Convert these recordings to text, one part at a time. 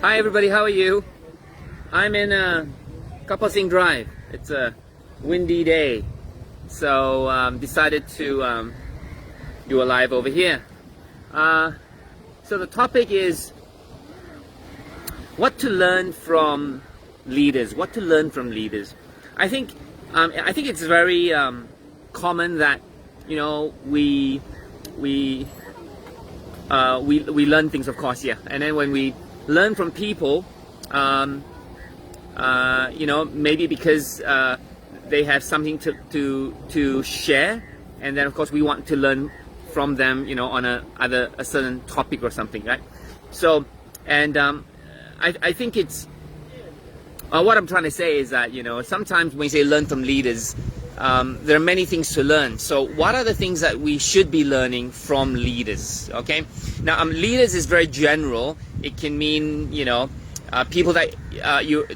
Hi everybody, how are you? I'm in Kapal Singh Drive. It's a windy day, so decided to do a live over here. So the topic is what to learn from leaders. What to learn from leaders. I think it's very common that we learn things, of course, yeah, and then when we learn from people, maybe because they have something to share, and then of course we want to learn from them, on a certain topic or something, right? So, and I think it's what I'm trying to say is that sometimes when you say learn from leaders, there are many things to learn. So what are the things that we should be learning from leaders? Okay, now leaders is very general. It can mean people that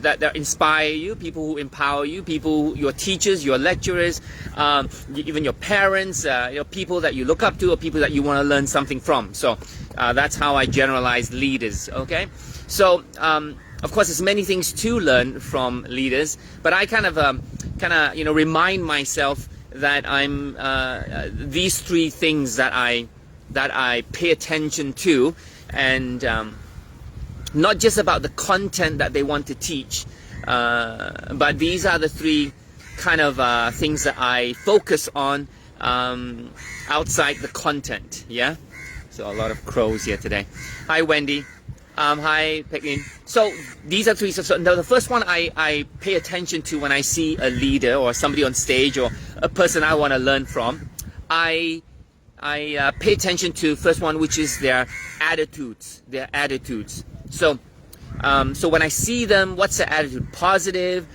that inspire you, people who empower you, your teachers, your lecturers, even your parents, people that you look up to, or people that you want to learn something from. So that's how I generalize leaders. Okay, so of course there's many things to learn from leaders, but I kind of remind myself that I'm these three things that I pay attention to, and not just about the content that they want to teach, but these are the three kind of things that I focus on outside the content. Yeah, so a lot of crows here today. Hi Wendy. Hi Peklin. So these are three. So the first one I pay attention to when I see a leader or somebody on stage or a person I want to learn from. I pay attention to first one, which is their attitudes. So when I see them, what's their attitude? Positive,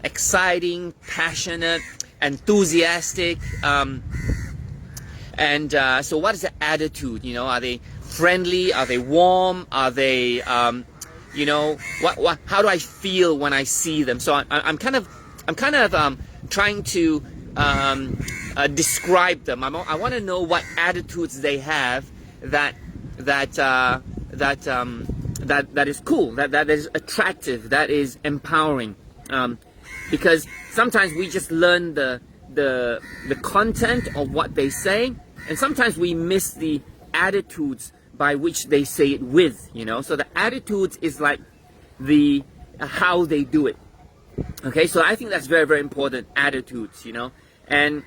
exciting, passionate, enthusiastic, and so what is the attitude? Are they friendly? Are they warm? Are they, how do I feel when I see them? So I'm kind of trying to describe them. I want to know what attitudes they have that is cool, that is attractive, that is empowering. Because sometimes we just learn the content of what they say, and sometimes we miss the attitudes by which they say it with. So the attitudes is like the how they do it. Okay, so I think that's very, very important. Attitudes, and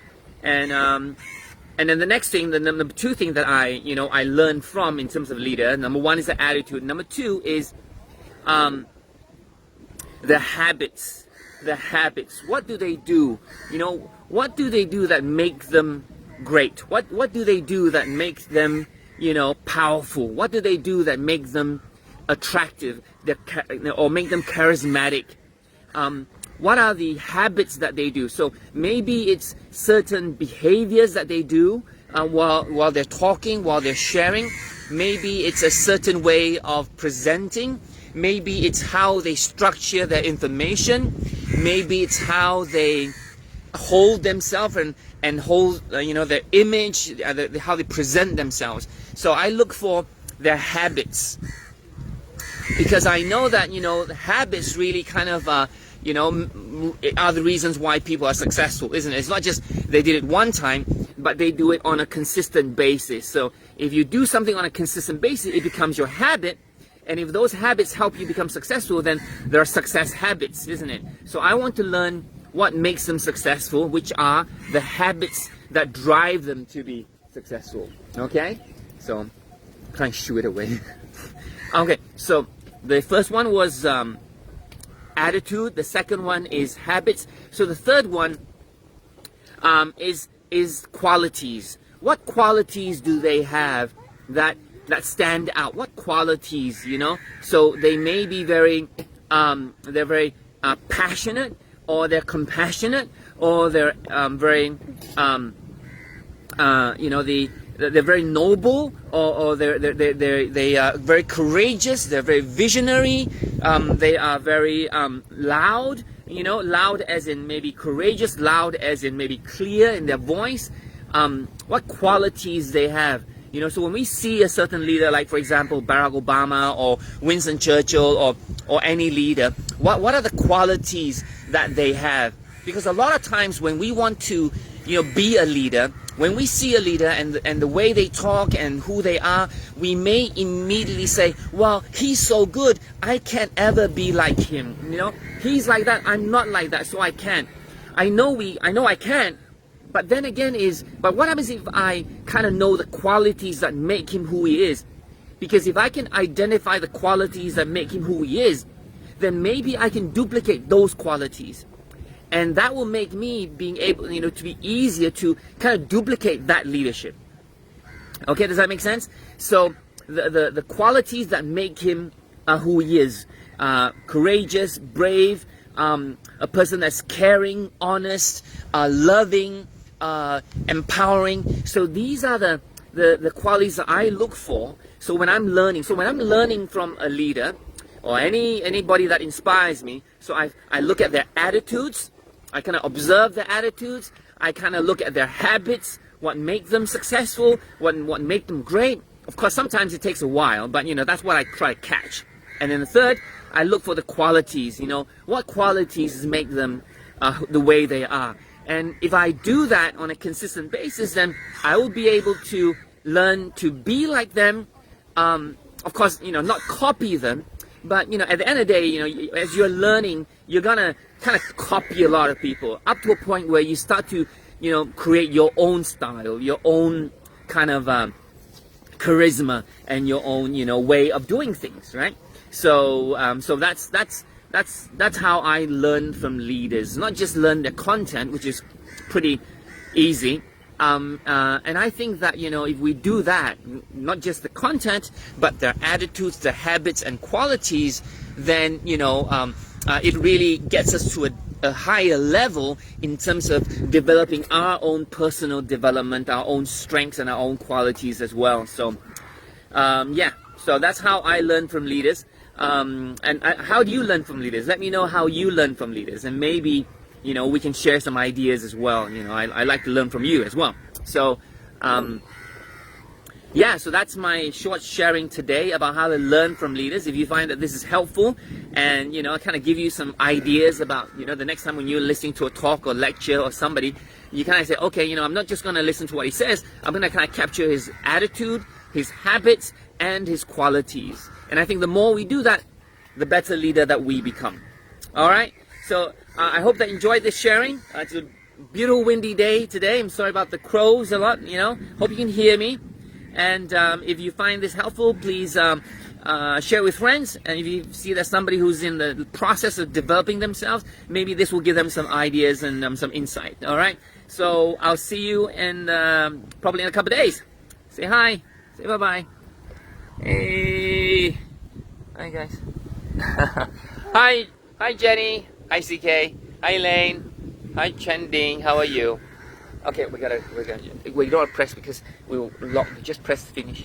then the next thing, the number two thing that I learn from in terms of leader, number one is the attitude. Number two is the habits. The habits. What do they do? What do they do that make them great? What do they do that makes them powerful? What do they do that make them attractive, or make them charismatic? What are the habits that they do? So maybe it's certain behaviors that they do while they're talking, while they're sharing. Maybe it's a certain way of presenting. Maybe it's how they structure their information. Maybe it's how they hold themselves and hold their image, how they present themselves. So I look for their habits, because I know that the habits really kind of are the reasons why people are successful, isn't it? It's not just they did it one time, but they do it on a consistent basis. So if you do something on a consistent basis, it becomes your habit. And if those habits help you become successful, then there are success habits, isn't it? So I want to learn what makes them successful, which are the habits that drive them to be successful. Okay? So try and shoo it away. Okay, so the first one was attitude. The second one is habits. So the third one is qualities. What qualities do they have that stand out? What qualities, So they may be very they're very passionate, or they're compassionate, or they're very they're very noble, or they are very courageous. They're very visionary. They are very loud. Loud as in maybe courageous. Loud as in maybe clear in their voice. What qualities they have. So when we see a certain leader, like for example Barack Obama or Winston Churchill or any leader, what are the qualities that they have? Because a lot of times when we want to be a leader, when we see a leader and the way they talk and who they are, we may immediately say, well, he's so good, I can't ever be like him. He's like that, I'm not like that, so I can't. I know I can't, but then again but what happens if I kind of know the qualities that make him who he is? Because if I can identify the qualities that make him who he is, then maybe I can duplicate those qualities. And that will make me being able, to be easier to kind of duplicate that leadership. Okay, does that make sense? So the qualities that make him who he is, courageous, brave, a person that's caring, honest, loving, empowering. So these are the qualities that I look for. So when I'm learning from a leader or anybody that inspires me, so I look at their attitudes. I kind of observe their attitudes. I kind of look at their habits, what make them successful, what make them great. Of course, sometimes it takes a while, but that's what I try to catch. And then the third, I look for the qualities. What qualities make them the way they are. And if I do that on a consistent basis, then I will be able to learn to be like them. Of course, not copy them. But, at the end of the day, as you're learning, you're going to kind of copy a lot of people up to a point where you start to, create your own style, your own kind of charisma and your own, way of doing things, right? So that's how I learn from leaders. Not just learn their content, which is pretty easy. And I think that, if we do that, not just the content, but their attitudes, their habits and qualities, then, it really gets us to a higher level in terms of developing our own personal development, our own strengths and our own qualities as well. So, so that's how I learn from leaders. And how do you learn from leaders? Let me know how you learn from leaders, and maybe we can share some ideas as well. I like to learn from you as well. So, so that's my short sharing today about how to learn from leaders. If you find that this is helpful and, I kind of give you some ideas about, the next time when you're listening to a talk or lecture or somebody, you kind of say, okay, I'm not just going to listen to what he says. I'm going to kind of capture his attitude, his habits, and his qualities. And I think the more we do that, the better leader that we become. All right? So I hope that you enjoyed this sharing. It's a beautiful windy day today. I'm sorry about the crows a lot, Hope you can hear me. And if you find this helpful, please share with friends. And if you see that somebody who's in the process of developing themselves, maybe this will give them some ideas and some insight. All right? So I'll see you in probably in a couple of days. Say hi. Say bye-bye. Hey. Hi, guys. Hi, Jenny. Hi, CK. Hi, Lane. Hi, Chen Ding. How are you? Okay, we don't press because we will lock. Just press finish.